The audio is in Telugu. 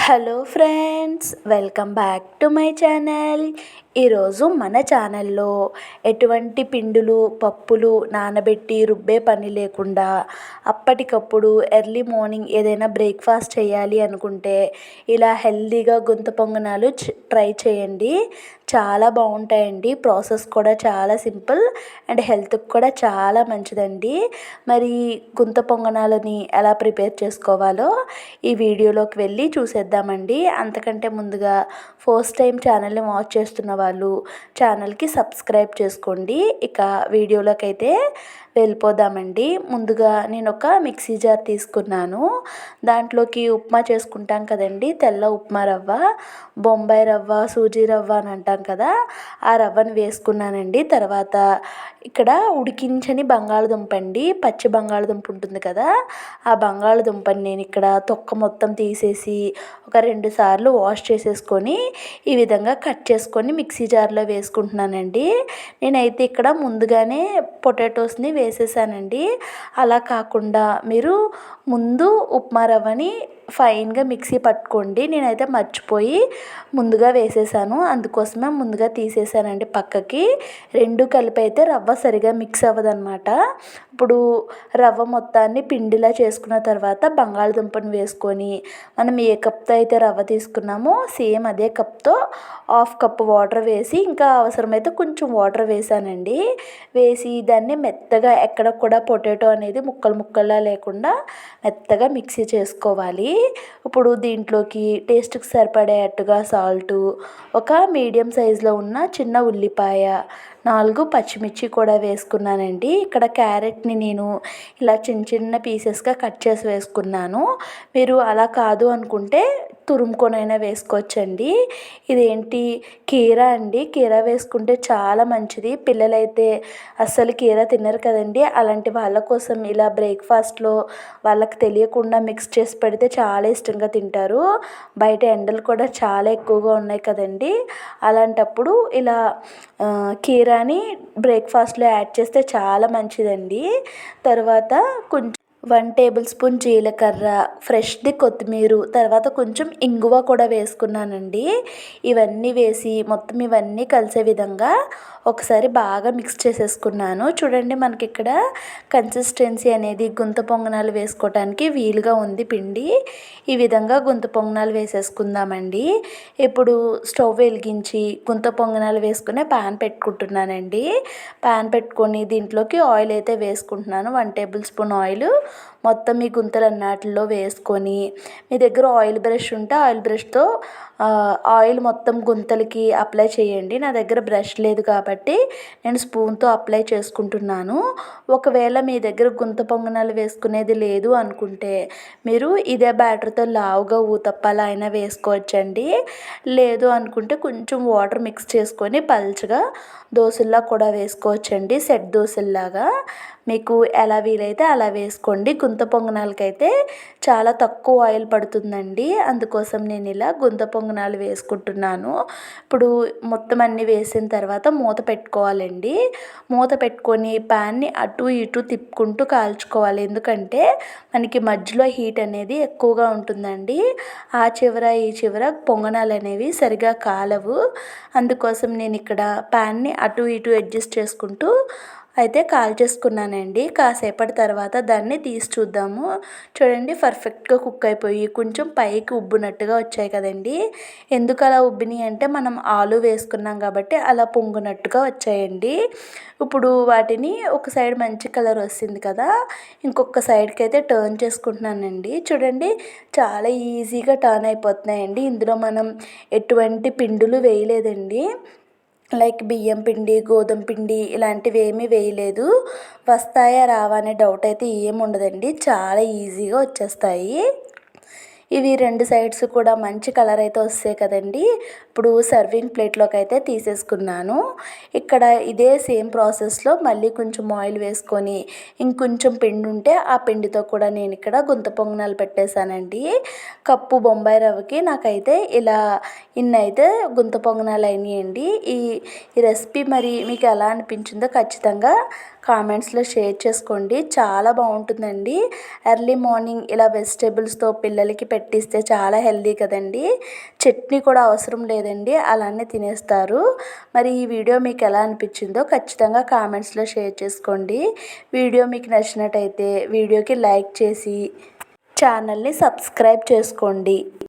Hello friends, welcome back to my channel. ఈరోజు మన ఛానల్లో ఎటువంటి పిండిలు పప్పులు నానబెట్టి రుబ్బే పని లేకుండా అప్పటికప్పుడు ఎర్లీ మార్నింగ్ ఏదైనా బ్రేక్ఫాస్ట్ చేయాలి అనుకుంటే ఇలా హెల్తీగా గుంత పొంగనాలు ట్రై చేయండి. చాలా బాగుంటాయండి. ప్రాసెస్ కూడా చాలా సింపుల్ అండ్ హెల్త్కి కూడా చాలా మంచిదండి. మరి గుంత పొంగనాలని ఎలా ప్రిపేర్ చేసుకోవాలో ఈ వీడియోలోకి వెళ్ళి చూసేద్దామండి. అంతకంటే ముందుగా ఫస్ట్ టైం ఛానల్ని వాచ్ చేస్తున్న వాళ్ళు ఛానల్కి సబ్స్క్రైబ్ చేసుకోండి. ఇక వీడియోలోకి అయితే వెళ్ళిపోదామండి. ముందుగా నేను ఒక మిక్సీ జార్ తీసుకున్నాను. దాంట్లోకి ఉప్మా చేసుకుంటాం కదండి, తెల్ల ఉప్మా రవ్వ, బొంబాయి రవ్వ, సూజీ రవ్వ అని అంటాం కదా, ఆ రవ్వను వేసుకున్నానండి. తర్వాత ఇక్కడ ఉడికించని బంగాళదుంప అండి, పచ్చి బంగాళదుంప ఉంటుంది కదా, ఆ బంగాళదుంపని నేను ఇక్కడ తొక్క మొత్తం తీసేసి ఒక 2 సార్లు వాష్ చేసేసుకొని ఈ విధంగా కట్ చేసుకొని మిక్సీ జార్లో వేసుకుంటున్నానండి. నేనైతే ఇక్కడ ముందుగానే పొటాటోస్ని వేసేసానండి. అలా కాకుండా మీరు ముందు ఉప్మా రవ్వని ఫైన్గా మిక్సీ పట్టుకోండి. నేనైతే మర్చిపోయి ముందుగా వేసేసాను, అందుకోసమే ముందుగా తీసేసానండి పక్కకి. రెండు కలిపి అయితే రవ్వ సరిగా మిక్స్ అవ్వదన్నమాట. ఇప్పుడు రవ్వ మొత్తాన్ని పిండిలా చేసుకున్న తర్వాత బంగాళదుంపను వేసుకొని మనం ఏ కప్తో అయితే రవ్వ తీసుకున్నామో సేమ్ అదే కప్తో 1/2 కప్ వాటర్ వేసి, ఇంకా అవసరమైతే కొంచెం వాటర్ వేసానండి. వేసి దాన్ని మెత్తగా ఎక్కడ కూడా పొటాటో అనేది ముక్కల్లా లేకుండా మెత్తగా మిక్సీ చేసుకోవాలి. ఇప్పుడు దీంట్లోకి టేస్ట్కి సరిపడేట్టుగా సాల్టు, ఒక మీడియం సైజులో ఉన్న చిన్న ఉల్లిపాయ, 4 పచ్చిమిర్చి కూడా వేసుకున్నానండి. ఇక్కడ క్యారెట్ని నేను ఇలా చిన్న పీసెస్గా కట్ చేసి వేసుకున్నాను. మీరు అలా కాదు అనుకుంటే తురుముకొనైనా వేసుకోవచ్చండి. ఇదేంటి కీరా అండి, కీరా వేసుకుంటే చాలా మంచిది. పిల్లలైతే అస్సలు కీరా తినరు కదండి, అలాంటి వాళ్ళ కోసం ఇలా బ్రేక్ఫాస్ట్లో వాళ్ళకి తెలియకుండా మిక్స్ చేసి పెడితే చాలా ఇష్టంగా తింటారు. బయట ఎండలు కూడా చాలా ఎక్కువగా ఉన్నాయి కదండి, అలాంటప్పుడు ఇలా కీరాని బ్రేక్ఫాస్ట్లో యాడ్ చేస్తే చాలా మంచిదండి. తర్వాత కొంచెం 1 టేబుల్ స్పూన్ జీలకర్ర, ఫ్రెష్ది కొత్తిమీర, తర్వాత కొంచెం ఇంగువ కూడా వేసుకున్నానండి. ఇవన్నీ వేసి మొత్తం ఇవన్నీ కలిసే విధంగా ఒకసారి బాగా మిక్స్ చేసేసుకున్నాను. చూడండి, మనకి ఇక్కడ కన్సిస్టెన్సీ అనేది గుంత పొంగనాలు వేసుకోవడానికి వీలుగా ఉంది పిండి. ఈ విధంగా గుంత పొంగనాలు వేసేసుకుందామండి. ఇప్పుడు స్టవ్ వెలిగించి గుంత పొంగనాలు వేసుకునే ప్యాన్ పెట్టుకుంటున్నానండి. ప్యాన్ పెట్టుకొని దీంట్లోకి ఆయిల్ అయితే వేసుకుంటున్నాను. 1 టేబుల్ స్పూన్ ఆయిల్ మొత్తం ఈ గుంతలన్నిటిలో వేసుకొని, మీ దగ్గర ఆయిల్ బ్రష్ ఉంటే ఆయిల్ బ్రష్తో ఆయిల్ మొత్తం గుంతలకి అప్లై చేయండి. నా దగ్గర బ్రష్ లేదు కాబట్టి నేను స్పూన్తో అప్లై చేసుకుంటున్నాను. ఒకవేళ మీ దగ్గర గుంత పొంగనాలు వేసుకునేది లేదు అనుకుంటే మీరు ఇదే బ్యాటర్తో లావుగా ఊతప్పాలు అయినా వేసుకోవచ్చండి. లేదు అనుకుంటే కొంచెం వాటర్ మిక్స్ చేసుకొని పల్చగా దోశల్లా కూడా వేసుకోవచ్చండి, సెట్ దోశల్లాగా. మీకు ఎలా వీలైతే అలా వేసుకోండి. గుంత పొంగనాలకైతే చాలా తక్కువ ఆయిల్ పడుతుందండి, అందుకోసం నేను ఇలా గుంత పొంగనాలు వేసుకుంటున్నాను. ఇప్పుడు మొత్తం అన్నీ వేసిన తర్వాత మూత పెట్టుకోవాలండి. మూత పెట్టుకొని ప్యాన్ని అటు ఇటు తిప్పుకుంటూ కాల్చుకోవాలి. ఎందుకంటే మనకి మధ్యలో హీట్ అనేది ఎక్కువగా ఉంటుందండి. ఆ చివర ఈ చివర పొంగనాలు అనేవి సరిగా కాలవు. అందుకోసం నేను ఇక్కడ ప్యాన్ని అటు ఇటు అడ్జస్ట్ చేసుకుంటూ అయితే కాల్చేసుకున్నానండి. కాసేపటి తర్వాత దాన్ని తీసి చూద్దాము. చూడండి, పర్ఫెక్ట్గా కుక్ అయిపోయి కొంచెం పైకి ఉబ్బునట్టుగా వచ్చాయి కదండి. ఎందుకు అలా ఉబ్బినాయి అంటే మనం ఆలు వేసుకున్నాం కాబట్టి అలా పొంగునట్టుగా వచ్చాయండి. ఇప్పుడు వాటిని ఒక సైడ్ మంచి కలర్ వస్తుంది కదా, ఇంకొక సైడ్కి అయితే టర్న్ చేసుకుంటున్నానండి. చూడండి, చాలా ఈజీగా టర్న్ అయిపోతున్నాయండి. ఇందులో మనం ఎటువంటి పిండులు వేయలేదండి, లైక్ బియ్యం పిండి, గోధుమ పిండి ఇలాంటివి ఏమీ వేయలేదు. వస్తాయా రావా అనే డౌట్ అయితే ఏమి ఉండదండి, చాలా ఈజీగా వచ్చేస్తాయి. ఇవి 2 సైడ్స్ కూడా మంచి కలర్ అయితే వస్తాయి కదండి. ఇప్పుడు సర్వింగ్ ప్లేట్లోకి అయితే తీసేసుకున్నాను. ఇక్కడ ఇదే సేమ్ ప్రాసెస్లో మళ్ళీ కొంచెం ఆయిల్ వేసుకొని ఇంకొంచెం పిండి ఉంటే ఆ పిండితో కూడా నేను ఇక్కడ గుంత పొంగనాలు పెట్టేశానండి. కప్పు బొంబాయి రవ్వకి నాకైతే ఇలా ఇన్నైతే గుంత పొంగనాలు అయినాయండి. ఈ రెసిపీ మరి మీకు ఎలా అనిపించిందో ఖచ్చితంగా కామెంట్స్లో షేర్ చేసుకోండి. చాలా బాగుంటుందండి. ఎర్లీ మార్నింగ్ ఇలా వెజిటేబుల్స్తో పిల్లలకి పెట్టిస్తే చాలా హెల్దీ కదండి. చట్నీ కూడా అవసరం లేదండి, అలానే తినేస్తారు. మరి ఈ వీడియో మీకు ఎలా అనిపించిందో ఖచ్చితంగా కామెంట్స్లో షేర్ చేసుకోండి. వీడియో మీకు నచ్చినట్టయితే వీడియోకి లైక్ చేసి ఛానల్ని సబ్స్క్రైబ్ చేసుకోండి.